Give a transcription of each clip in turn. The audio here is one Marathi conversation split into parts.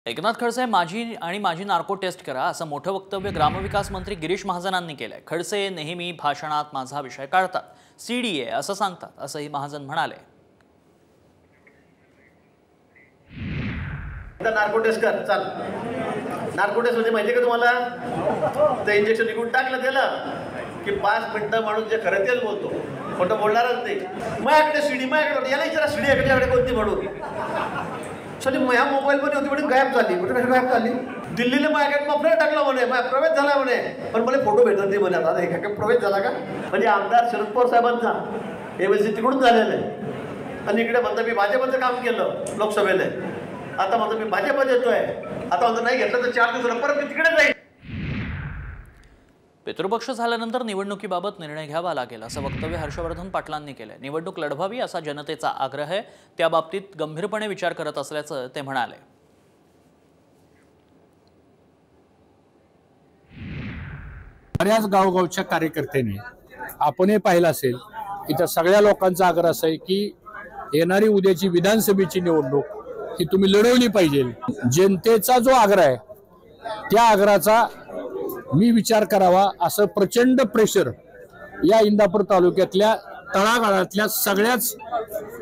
एकनाथ खडसे माझी नार्को टेस्ट करा असं मोठं वक्तव्य ग्रामविकास मंत्री गिरीश महाजनांनी केलंय। खडसे नेहमी भाषणात माझा विषय काढतात, सीडीए असं सांगतात, असंही महाजन म्हणाले। नार्को टेस्ट कर, चल। नार्को टेस्ट म्हणजे माहिती का तुम्हाला? ते इंजेक्शन निघून टाकलं त्याला की 5 मिनिटं माणूस जे खरं तेच बोलतो, खोटं बोलणारच नाही। माझ्याकडे सीडी, माझ्याकडे याला विचारा सीडी याकडे कोणती म्हणून सॉरी माझ्या मोबाईल मध्ये होती म्हणून गायब झाली। कुठे गायब झाली? दिल्लीला माझ्याकडे मफलर टाकला म्हणे, माझा प्रवेश झाला म्हणे, पण मला फोटो भेटत नाही म्हणे। आता हे काय प्रवेश झाला का? म्हणजे आमदार शरद पवार साहेबांचा एमएलसी तिकडून झालेलं आहे आणि इकडे म्हणता मी भाजपचं काम केलं लोकसभेला, आता म्हणतो मी भाजपत येतोय, आता म्हणतो नाही घेतलं तर 4 दिवसाला परत मी तिकडे जाईल। पितृपक्ष झाल्यानंतर निवडणुकीबाबत निर्णय घ्यावा लागेल असं वक्तव्य हर्षवर्धन पाटलांनी केलंय। निवडणूक लढवावी असा जनतेचा आग्रह आहे, त्या बाबतीत गंभीरपणे विचार करत असल्याचं ते म्हणाले। बऱ्याच गावगावच्या कार्यकर्त्यांनी आपणही पाहिलं असेल की त्या सगळ्या लोकांचा आग्रह असा आहे की येणारी उद्याची विधानसभेची निवडणूक ही तुम्ही लढवली पाहिजे। जनतेचा जो आग्रह आहे त्या आग्रहाचा मी विचार करावा असं प्रचंड प्रेशर या इंदापूर तालुक्यातल्या तळागाळातल्या सगळ्याच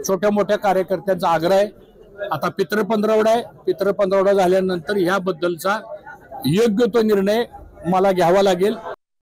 छोट्या मोठ्या कार्यकर्त्यांचा आग्रह आहे। आता पितृ पंधरवडा आहे, पितृ पंधरवडा झाल्यानंतर याबद्दलचा योग्य तो निर्णय मला घ्यावा लागेल।